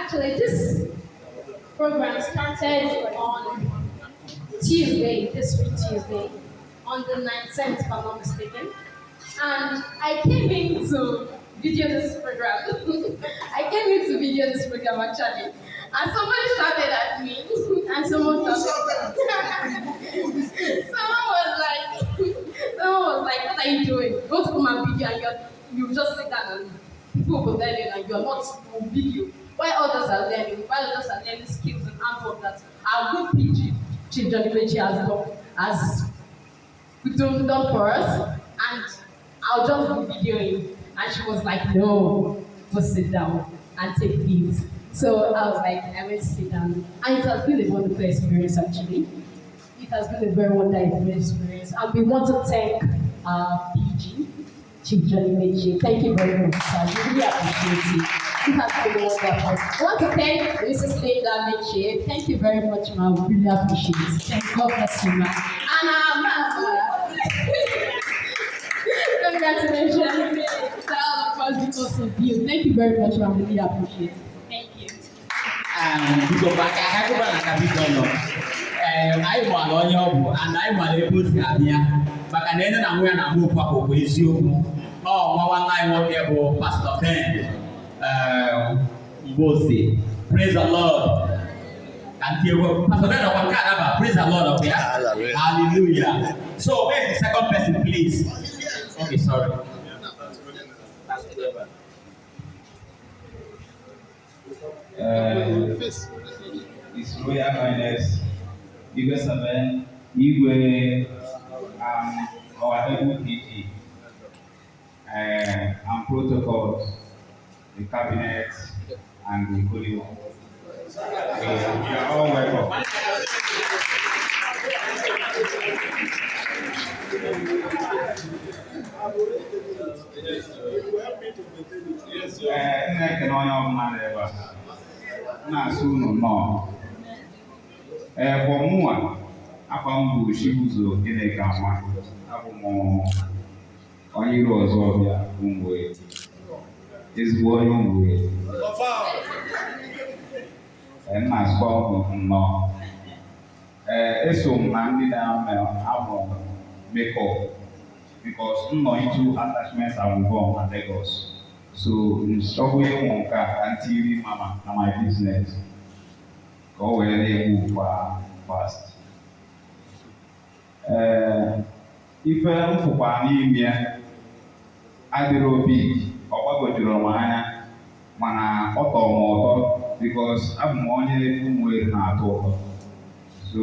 Actually, this program started on Tuesday, this week Tuesday, on the 19th, if I'm not mistaken. And I came in to video this program. I came in to video this program actually. And somebody shouted at me. And someone shouted. someone was like, what are you doing? Go to come and video and you just sit down and people will tell you that you're not on video. While others are learning skills and handwork that our good PG, Chief Johnny Meji has done for us. And I'll just be videoing. And she was like, no, just sit down and take these. So I was like, I went to sit down. And it has been a wonderful experience actually. It has been a very wonderful experience. And we want to thank PG, Chief Johnny Meji. Thank you very much, sir. We really appreciate it. It has been wonderful. I want to thank Mrs. Linda Meji. Thank you very much, ma'am. We really appreciate it. Thank God bless you, ma'am. And congratulations. Of course, because of you. Thank you very much, ma'am. We really appreciate it. Thank you. Because I want on your and I want to put here. But I then I'm going to move up with you. Oh, one night, whatever, Pastor Ben. Praise the Lord. And Pastor Ben, praise the Lord. Okay? Hallelujah. So, where's the second person, please? Okay, sorry. His Royal Highness Igwe Saben, Igwe, our able PG, and protocols, the cabinet, and the Holy One. You are all welcome. For more, Apambu, she was in a gamma, Abumo, on your Zobia, Umueri, is going Umueri. And my spot no. So, man, down make up because no into attachments are born at Lagos. So, so we won't until Mama, my business. Go where they move fast. If I'm for Panimia, I do big or what go to Romania, Mana Otomoto, because I'm only from where I talk. So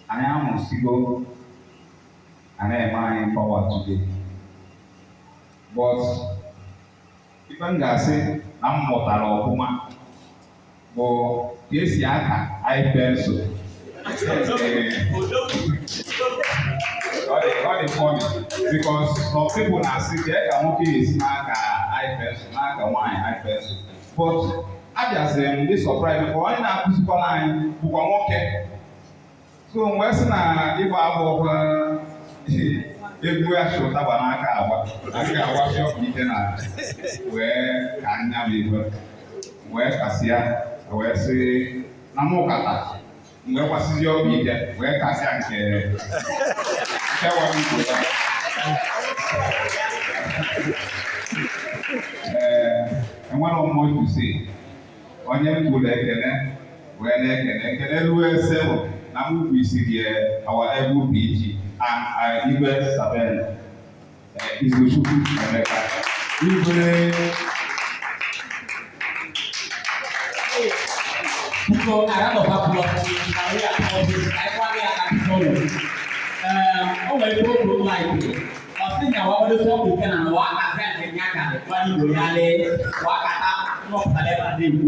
I am on Sigo and I am power today. But if I'm going to say, I'm not a woman. But yes, I pencil. All the funny because some people are saying that I'm okay is not I pencil, not a wine I pencil. But I just this surprise because I know physical line who are okay. So Western if I have if we are short about I can watch your meeting where can I be where Cassia. Where say Namo Kata, where was your media? Where Cassian care? And one more to say, on your good again, where they can everywhere sell. Now we see our able PG and I even Saben is the shooting. People around the popular area of this, I want to like it. I think I want to talk to and walk a friend in Yaka, funny Goyale, walk at up, not whatever they do.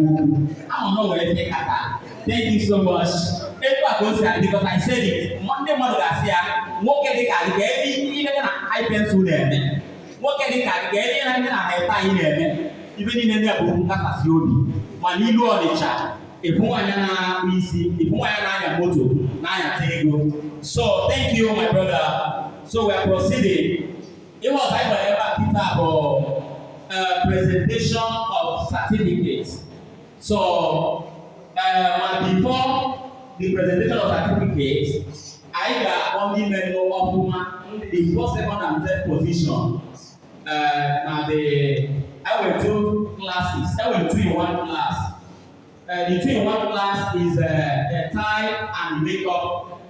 I don't know where they take at. Thank you so much. Because I said it, Monday morning, Garcia, walk at the car, even a high pencil there. Walk at the car, and a high pine there, even in any book, Casasiodi, when you know the chat. If you want to see, if you want to moto, now you So thank you, my brother. So we are proceeding. It was ever Peter for presentation of certificates. So, before the presentation of certificates, I got only menu of the first, second, and third position. Now I went two classes. I went two in one class. The two in one class is the tie and makeup.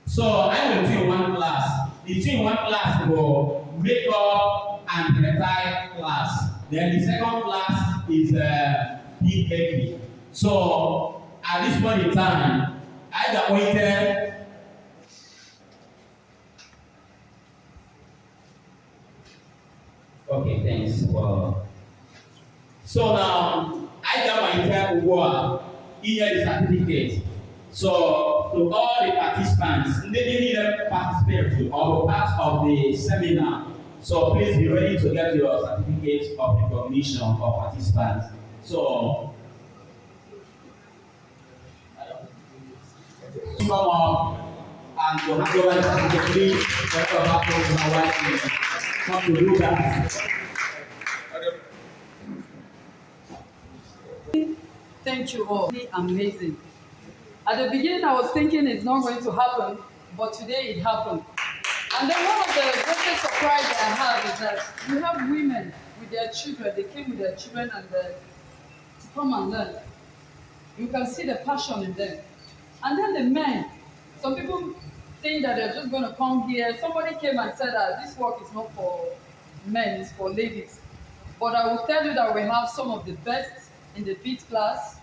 So I went two in one class. The two in one class were makeup and the tie class. Then the second class is PKP. So at this point in time, I got waited. Okay, thanks. Wow. So now I got my entire award, here the certificate. So to all the participants, they didn't participate to all parts of the seminar. So please be ready to get your certificate of recognition of participants. So come up and to hand over the certificate, please. Come to do that. Thank you all. Really amazing. At the beginning, I was thinking it's not going to happen, but today it happened. And then one of the greatest surprises I have is that you have women with their children. They came with their children and to come and learn. You can see the passion in them. And then the men. Some people think that they're just going to come here. Somebody came and said that this work is not for men, it's for ladies. But I will tell you that we have some of the best in the beat class,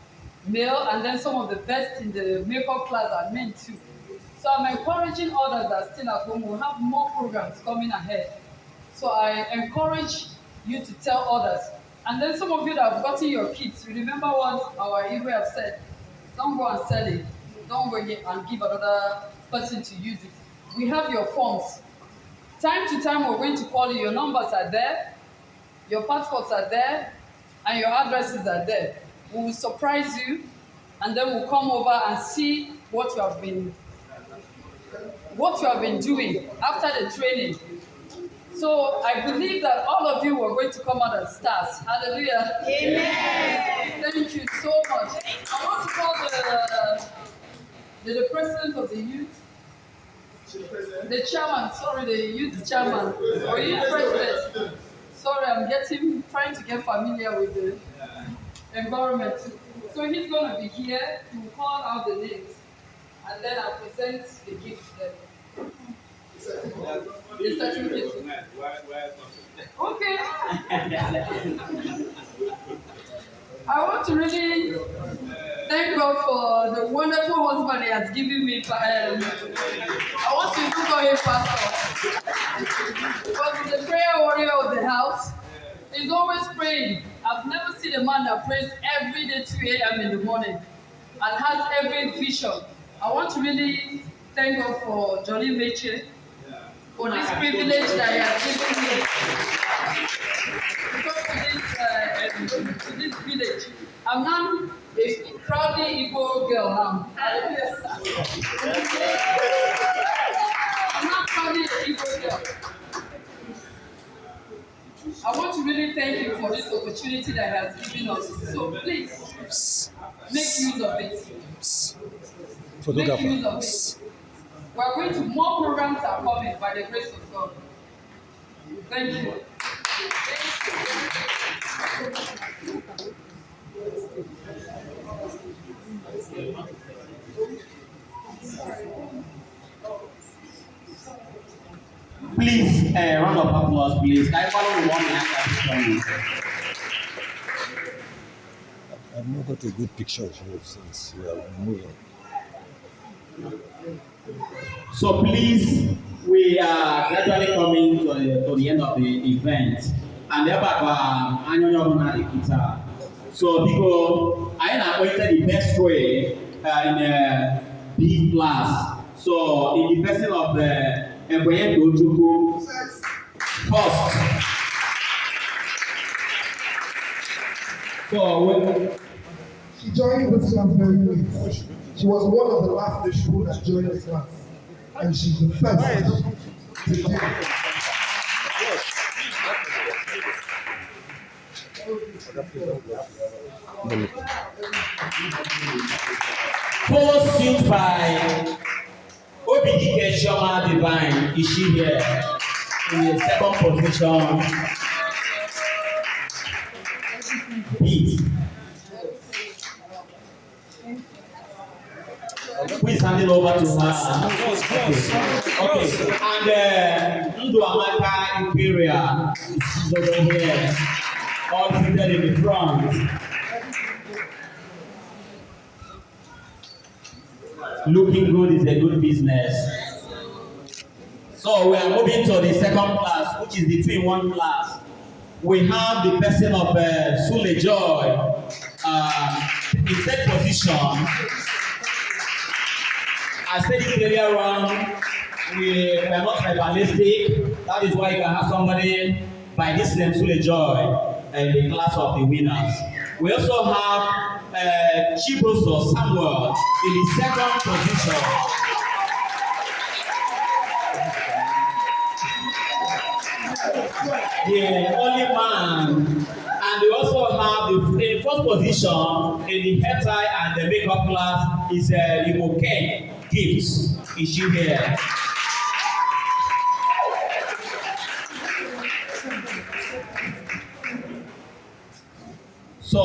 male, and then some of the best in the makeup class are men too. So I'm encouraging others that are still at home. We'll have more programs coming ahead. So I encourage you to tell others. And then some of you that have gotten your kits, you remember what our Igwe have said, don't go and sell it. Don't go and give another person to use it. We have your forms. Time to time, we're going to call you. Your numbers are there, your passports are there, and your addresses are there. We will surprise you, and then we'll come over and see what you have been doing after the training. So I believe that all of you were going to come out as stars. Hallelujah. Amen. Thank you so much. I want to call the president of the youth. The chairman, sorry, the youth chairman, or youth president. Sorry, I'm trying to get familiar with the environment. So he's going to be here to call out the names, and then I'll present the gift to them. The certificate. Okay. I want to really thank God for the wonderful husband He has given me. I want to even call him pastor. Because he's the prayer warrior of the house. He's always praying. I've never seen a man that prays every day 2 a.m. in the morning and has every vision. I want to really thank God for Johnny Meche for this privilege that He has given me to come to this village. I'm now a proudly Igbo girl now. I'm not proudly an Igbo girl. I want to really thank you for this opportunity that He has given us. So please, make use of it. Make use of it. We're going to, more programs are coming by the grace of God. Thank you. Please, round of applause, please. Can I follow the one minute? I've not got a good picture of you since we are moving. So please, we are gradually coming to the end of the event. And therefore, so because I am appointed the best way in B class. So in the person of the Apr'22 Otuocha first. So she joined this class very late. She was one of the last people that joined the class, and she's the first to give. Followed suit by Obidike Chioma Divine. Is she here? In the second position. Beat. Please hand it over to her. Okay. And Ndu Amaka Imperial is over here. All seated in the front. Looking good is a good business. So we are moving to the second class, which is the 2-in-1 class. We have the person of Sule Joy in third position. I said it earlier on, we are not tribalistic. That is why you can have somebody by this name, Sule Joy, in the class of the winners. We also have Chiboso Samuel in the second position. The only man. And we also have the first position in the hair tie and the makeup class is Imoke Gifts. Is she here? So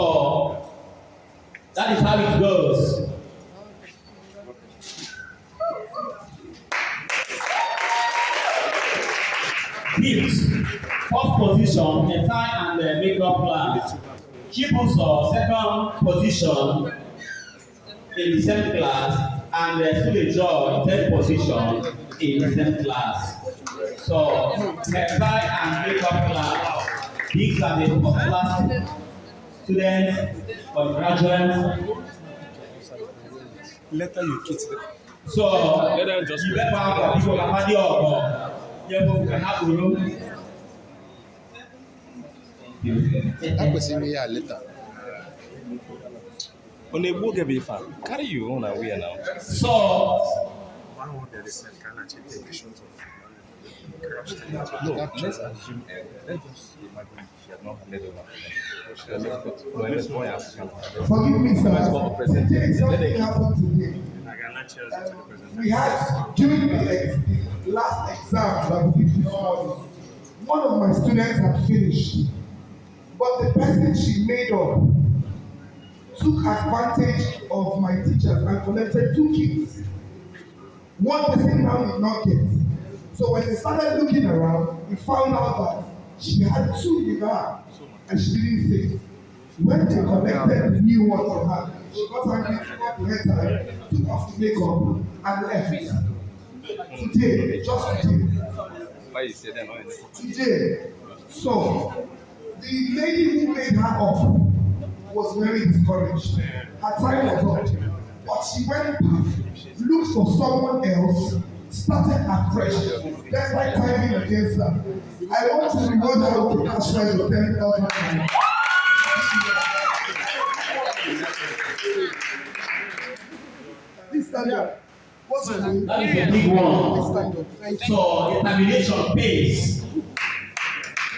that is how it goes. Gifts, first position, the tie and the makeup class. Chibuzo, second position in the same class, and Sule Joy, third position in the same class. So, the tie and makeup class, these are the first class students or graduates. Later you kids. So, you better have people like Madi or That person may later. On a book be fan. Carry you on away now. So, no, let's assume let's just imagine she had not handed over. Forgive me, sir. Today something happened today. We had during the last exam that we did this morning, one of my students had finished, but the person she made up took advantage of my teachers and collected 2 kids. One person now did not get. So when they started looking around, we found out that she had 2 with her and she didn't say. When they collected the new one from her, she got angry, took off the hair tie, took off the makeup, and left. Today, just today. So, the lady who made her up was very discouraged. Her time was up. But she went back, looked for someone else, started afresh. That's why timing against her. I want to reward her with a cash prize of 10,000. Please stand up. What's your name? that is a big one. So, determination pays.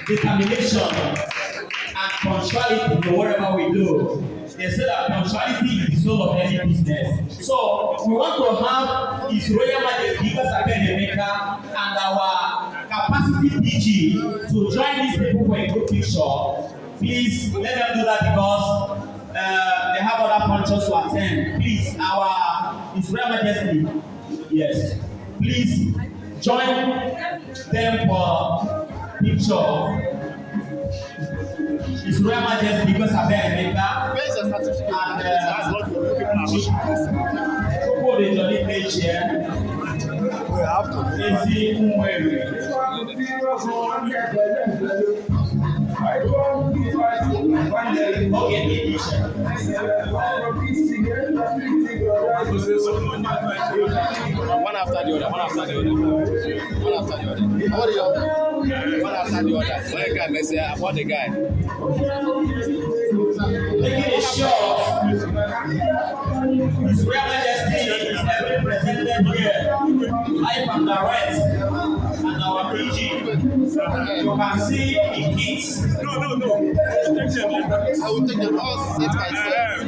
Determination and punctuality in whatever we do. They say that punctuality is the soul of any business. So we want to have His Royal Majesty Emeka and our capacity PG to join these people for a group picture. Please let them do that because they have other functions to attend. Please, our His Royal Majesty, yes, please join them for picture. His Royal Majesty because of Emeka and people dey jolly page here. We have to. Ezi Umueri. Okay, edition. One after the other, one after the other, one after the other. What do you? One after the other. One guy may say, I want the guy. Making a shot. His Royal Majesty is represented here. Live and direct. And our PG. You can see the kids. No. Take them. I will take them all set myself.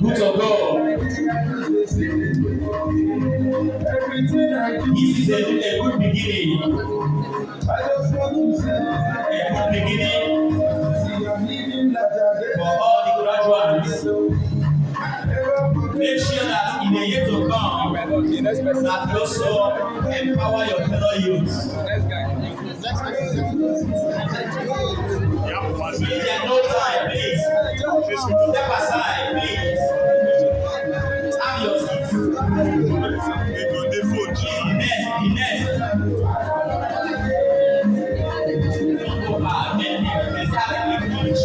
Good of God. This is a good beginning. A good beginning for all the graduates. Make sure that in the year to come, that you also empower your fellow youths. If there's no time, please step aside, please. Have your seat. The next. Don't go back. Let's have a quick lunch.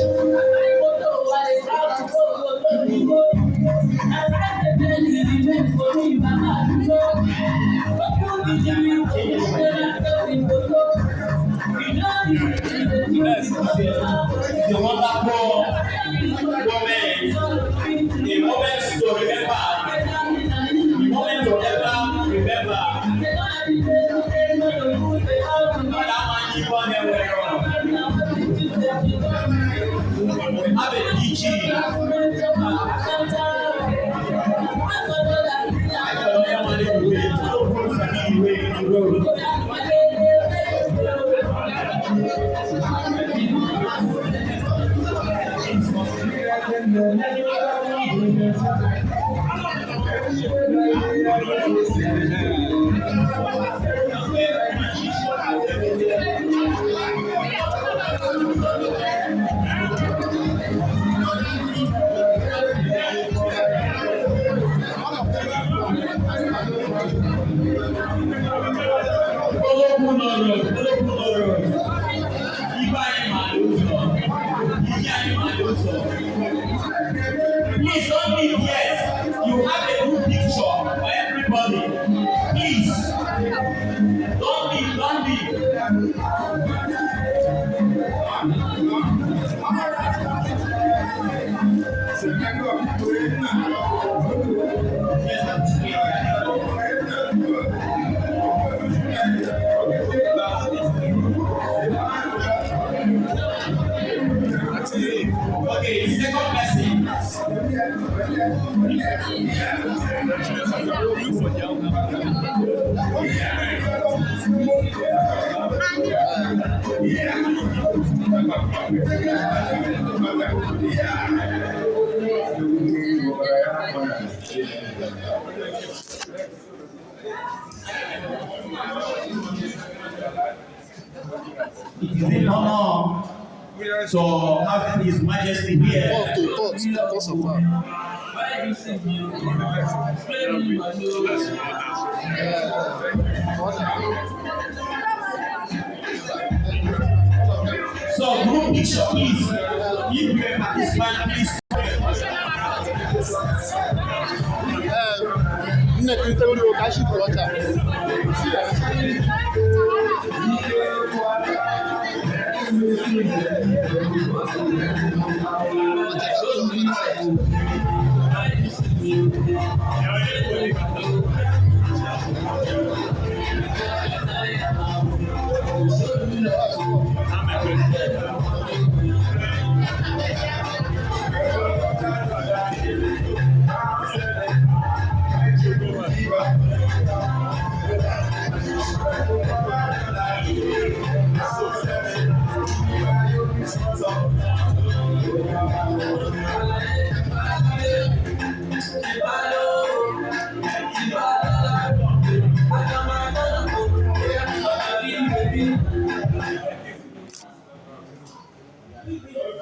Yes, the wonderful moment, the moment to remember, the moment to ever remember. Have a PG. Please don't leave yet. You have a good picture for everybody. Please don't leave. Okay, second person. It is an honor to have His Majesty here. Thoughts so far. So, group picture, please. If you are a participant, please.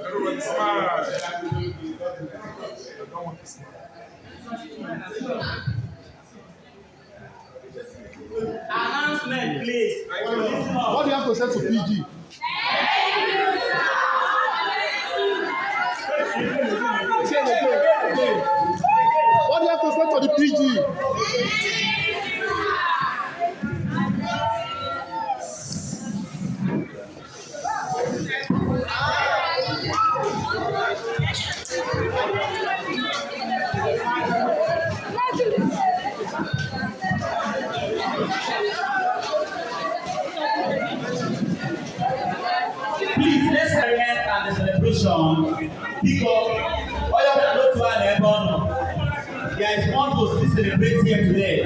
Everybody smile. Announcement, please. What do you have to say to PG? What do you have to say to the PG? celebration. Because all of them not to an ebon. There is one to still celebrate here today.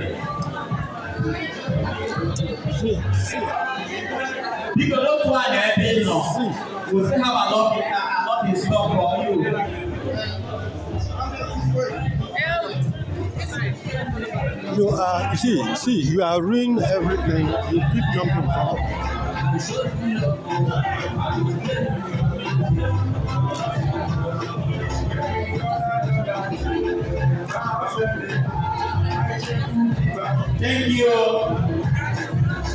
Because not to an ebon no. We still have a lot in store for you. You are ruining everything. You keep jumping forward. Thank you.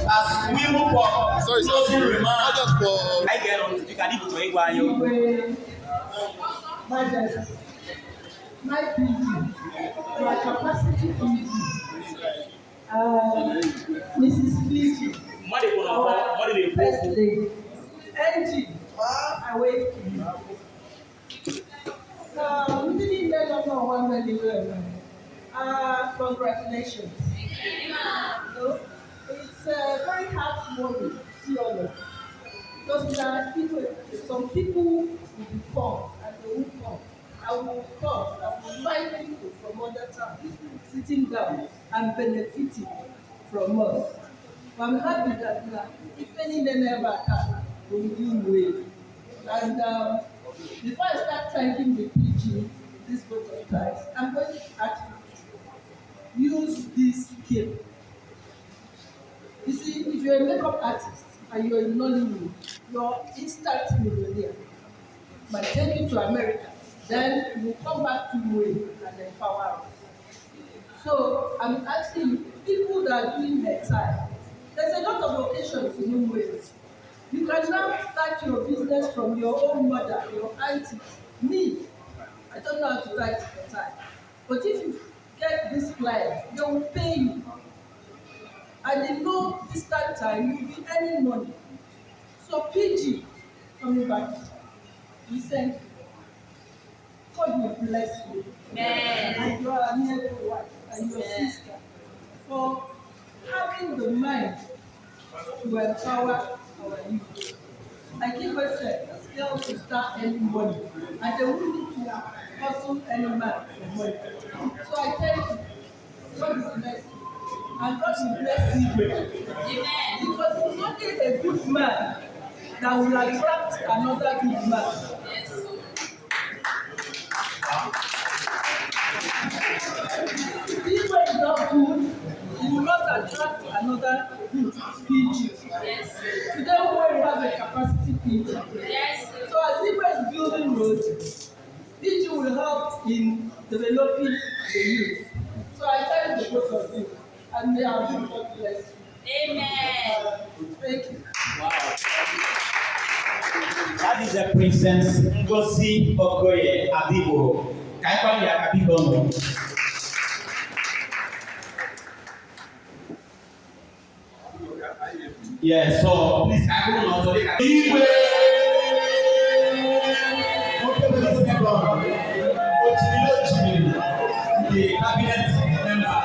As we move on, closing remarks. I get on. You can even join one. My PG, my capacity PG, Mrs. PG, our first lady, NG, I wait for you. We didn't let us know one very well. Congratulations. So, it's very heartwarming to see all of you. Because there are people, some people will be formed and they won't come. I will come, I will invite people from other towns sitting down and benefiting from us. So I'm happy that if any never come, we will do well. And before I start thanking the PG this both of times, I'm going to ask you to use this skill. You see, if you're a makeup artist and you're in Nollywood, you're instant millionaire. But take you to America, then you come back to Umueri and empower us. So I'm asking you, people that are doing their time, there's a lot of occasions in Umueri. You can now start your business from your own mother, your auntie, me. I don't know how to write for time. But if you get this client, they will pay you. And in no distant time, you'll be earning money. So PG, coming back, we thank you. God will bless you. Amen. And your neighbor wife and your sister for having the mind to empower our youth. Like you said, girls will start earning money and they will need to hustle any man for money. So I thank you. God will bless you. And God will bless you. Amen. Because Because it's only a good man that will attract another good man. yes. If one is not good, he will not attract another good PG. Yes. Today we have a capacity PG. Yes. So as Ibra is building roads, PG will help in developing the youth. So I thank the both of you, and may our God bless you. Amen. Thank you. Wow. That is the Princess Ngozi Okoye Abibo. Can I call you Abibo? Yes, so please, I will not take a the cabinet member.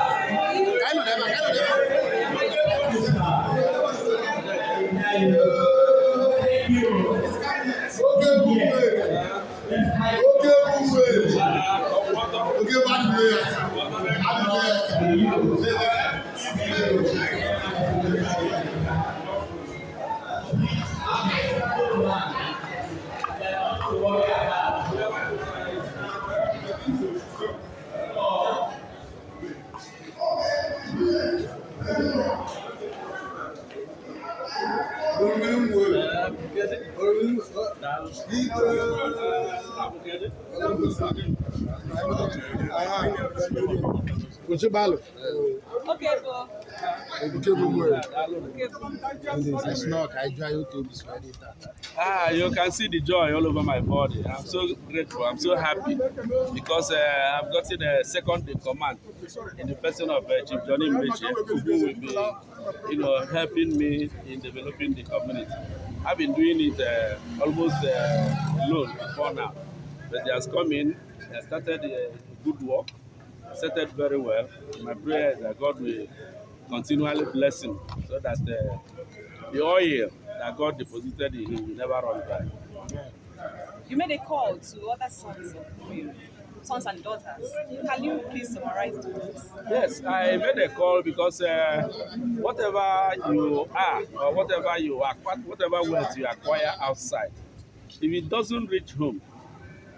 Thank you. Okay, bro. It's not. I try to be spreading that. You can see the joy all over my body. I'm so grateful. I'm so happy because I've gotten a second in command in the person of Chief Johnny Mbeche, who will be, helping me in developing the community. I've been doing it almost alone before now, but he has come in and started good work, started very well. My prayer is that God will continually bless him so that the oil that God deposited in him will never run dry. You made a call to other sons of Umueri, sons and daughters. Can you please summarize this? Yes, I made a call because whatever you are or whatever you acquire, whatever wealth you acquire outside, if it doesn't reach home,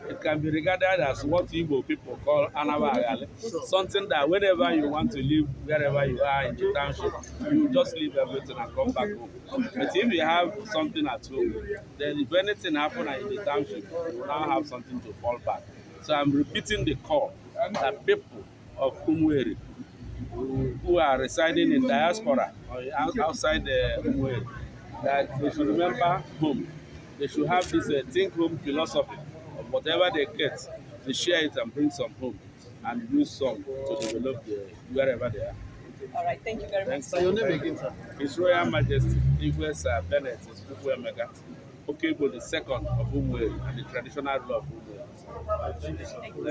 it can be regarded as what Igbo people call anabagale, something that whenever you want to live, wherever you are in the township, you just leave everything and come back home. But if you have something at home, then if anything happens in the township, you will now have something to fall back. So I'm repeating the call that people of Umueri who are residing in diaspora or outside the Umueri, that they should remember home. They should have this think home philosophy of whatever they get, they share it and bring some home and use some to develop wherever they are. All right, thank you very much. So your name again, sir? His Royal Majesty Igwe Bennett is Chukwuemeka Okebo the second of Umueri and the traditional ruler of Umueri. Thank you, sir. Thank you.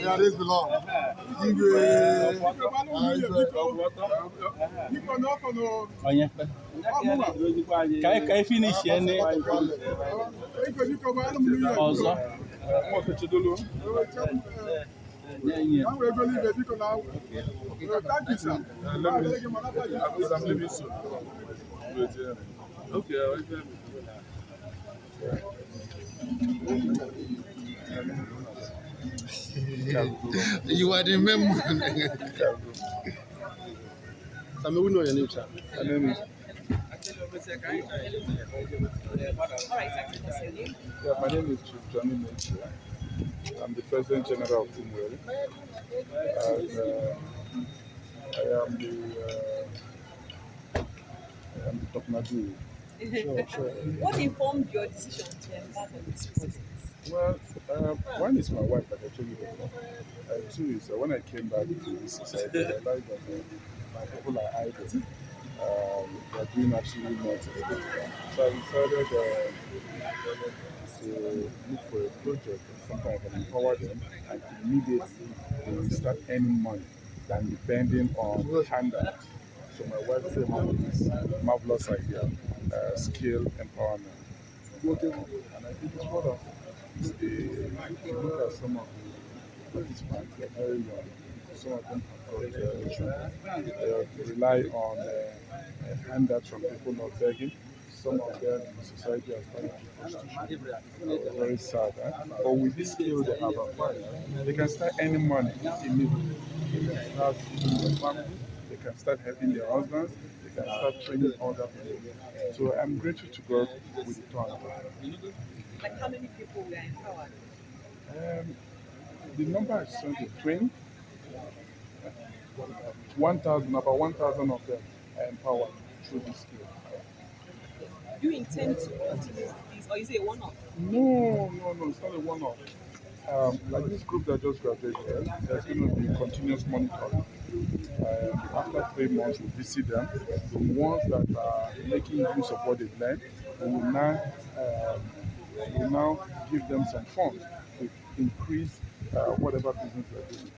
Yeah, this belong. Ka anyị finish ene ọzọ. You are the member. Tell me, we know your name, sir. My name is. Yeah, my name is Chief Johnny Menchia. I'm the President General of Umueri. I am the Toknadu. Sure. What informed your decision to embark on this business? Well, one is my wife, like I told you before. Two is when I came back to this society, I realized that my people are idle. They are doing absolutely nothing. So I decided to look for a project, something I can empower them, and immediately they will start earning money than depending on handouts. So my wife came up with this marvelous idea, skill empowerment. And I think it's one of if you look at some of the participants, they're very young. Some of them have got children. They rely on handouts from people not begging. Some of them in society are starting to prostitution. Very sad. But with this skill they have acquired, they can start earning money immediately. They can start feeding their family. They can start helping their husbands. They can start training other people. So I'm grateful to God with the turn. Like how many people were empowered? The number is 20. 1,000, about 1,000 of them are empowered through this skill. Do you intend to continue this, or is it a one-off? No, it's not a one-off. Like this group that just graduated, there's going to be continuous monitoring. After 3 months, we'll visit them. The ones that are making use of what they've learned, we will now give them some funds to increase whatever business they're doing.